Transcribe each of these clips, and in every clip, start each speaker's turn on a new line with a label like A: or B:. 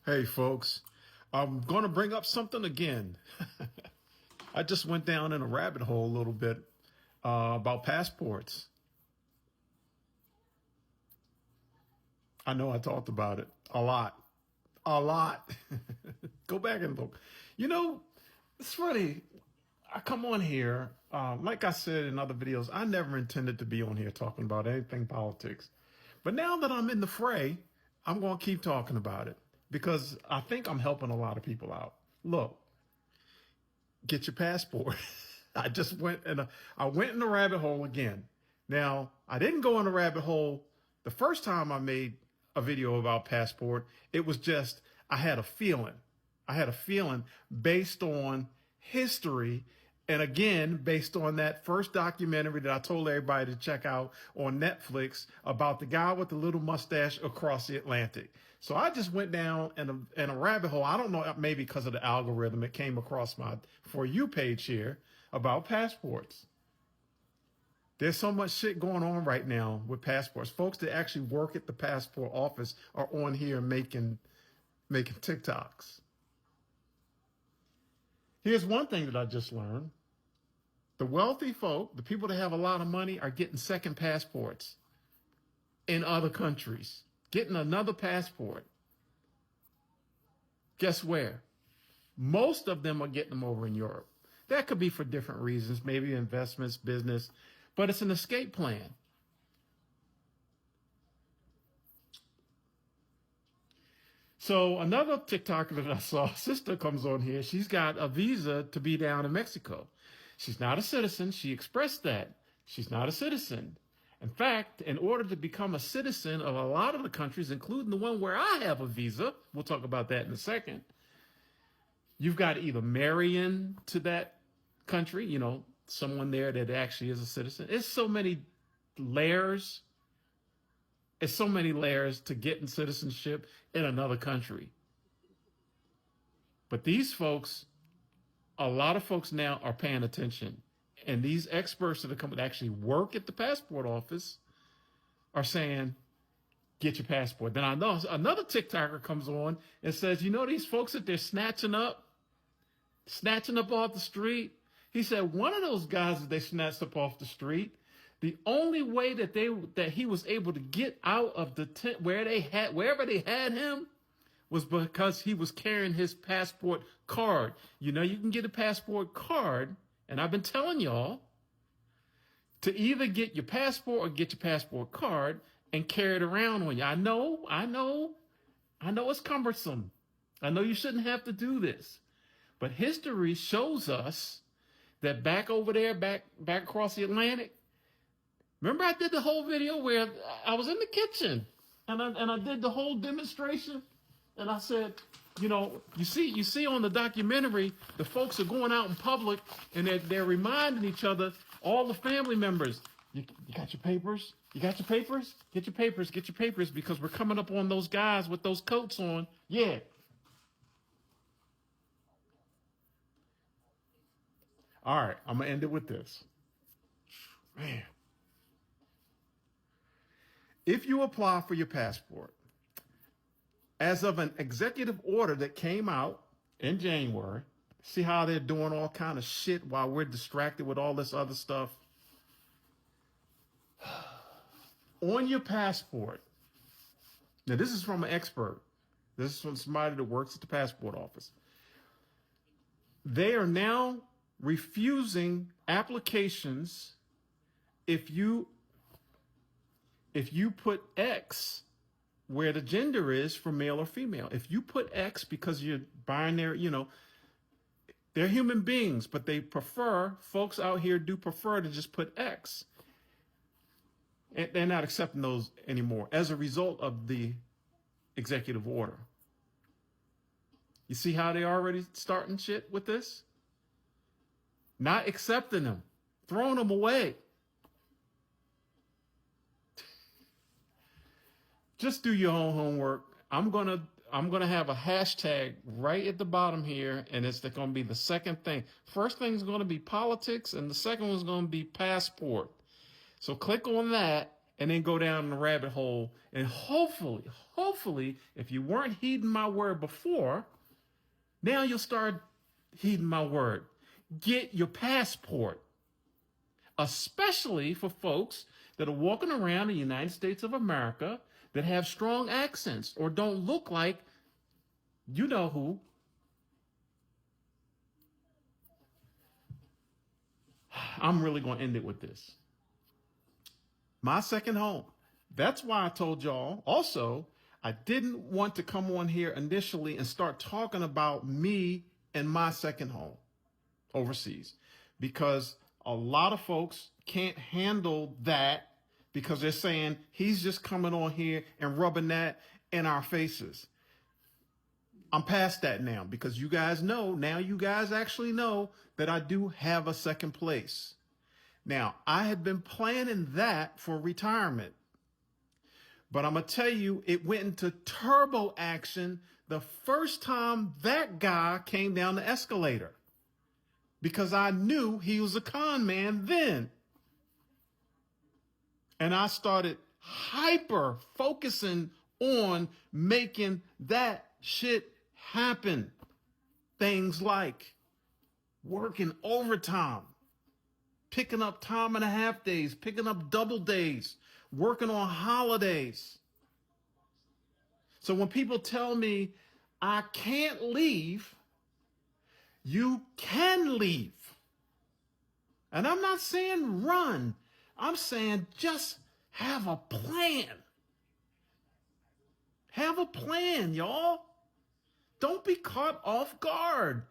A: Hey, folks, I'm going to bring up something again. I just went down in a rabbit hole a little bit about passports. I know I talked about it a lot. A lot. Go back and look. You know, it's funny. I come on here, like I said in other videos, I never intended to be on here talking about anything politics. But now that I'm in the fray, I'm going to keep talking about it because I think I'm helping a lot of people out. Look, get your passport. I went in the rabbit hole again. Now, I didn't go in the rabbit hole the first time I made a video about passport. It was just I had a feeling. I had a feeling based on history, and again, based on that first documentary that I told everybody to check out on Netflix about the guy with the little mustache across the Atlantic. So I just went down in a rabbit hole. I don't know, maybe because of the algorithm, it came across my For You page here about passports. There's so much shit going on right now with passports. Folks that actually work at the passport office are on here making TikToks. Here's one thing that I just learned. The wealthy folk, the people that have a lot of money, are getting second passports in other countries, getting another passport. Guess where? Most of them are getting them over in Europe. That could be for different reasons, maybe investments, business, but it's an escape plan. So another TikToker that I saw, sister comes on here. She's got a visa to be down in Mexico. She's not a citizen. She expressed that. She's not a citizen. In fact, in order to become a citizen of a lot of the countries, including the one where I have a visa, we'll talk about that in a second, you've got to either marry into that country, you know, someone there that actually is a citizen. It's so many layers. It's so many layers to getting citizenship in another country. But these folks, a lot of folks now are paying attention. And these experts that are coming to actually work at the passport office are saying, get your passport. Then I know another TikToker comes on and says, you know, these folks that they're snatching up off the street. He said one of those guys that they snatched up off the street, the only way that he was able to get out of the tent wherever they had him was because he was carrying his passport card. You know, you can get a passport card, and I've been telling y'all to either get your passport or get your passport card and carry it around on you. I know it's cumbersome. I know you shouldn't have to do this. But history shows us that back over there, back across the Atlantic, remember I did the whole video where I was in the kitchen and I did the whole demonstration, and I said, you know, you see on the documentary, the folks are going out in public and they're reminding each other, all the family members, you got your papers? You got your papers? Get your papers, because we're coming up on those guys with those coats on. Yeah. All right, I'm going to end it with this. Man. If you apply for your passport, as of an executive order that came out in January, see how they're doing all kind of shit while we're distracted with all this other stuff? On your passport, now this is from an expert. This is from somebody that works at the passport office. They are now refusing applications if you put X where the gender is for male or female. If you put X because you're binary, you know, they're human beings, but folks out here do prefer to just put X. And they're not accepting those anymore as a result of the executive order. You see how they already starting shit with this? Not accepting them, throwing them away. Just do your own homework. I'm gonna have a hashtag right at the bottom here, and it's going to be the second thing. First thing is going to be politics, and the second one is going to be passport. So click on that and then go down the rabbit hole. And hopefully, if you weren't heeding my word before, now you'll start heeding my word. Get your passport, especially for folks that are walking around the United States of America that have strong accents or don't look like you know who. I'm really going to end it with this. My second home. That's why I told y'all also, I didn't want to come on here initially and start talking about me and my second home overseas, because a lot of folks can't handle that because they're saying he's just coming on here and rubbing that in our faces. I'm past that now because you guys know, now you guys actually know that I do have a second place. Now, I had been planning that for retirement, but I'm going to tell you, it went into turbo action the first time that guy came down the escalator, because I knew he was a con man then. And I started hyper focusing on making that shit happen. Things like working overtime, picking up time and a half days, picking up double days, working on holidays. So when people tell me I can't leave, you can leave. And I'm not saying run. I'm saying just have a plan. Have a plan, y'all. Don't be caught off guard.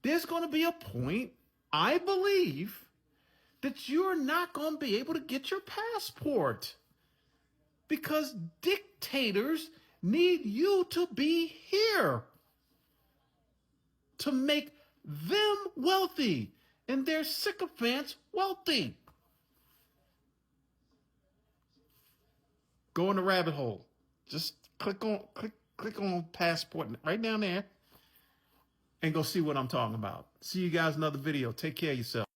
A: There's going to be a point, I believe, that you're not going to be able to get your passport because dictators need you to be here to make them wealthy and their sycophants wealthy. Go in the rabbit hole. Just click on passport right down there and go see what I'm talking about. See you guys in another video. Take care of yourself.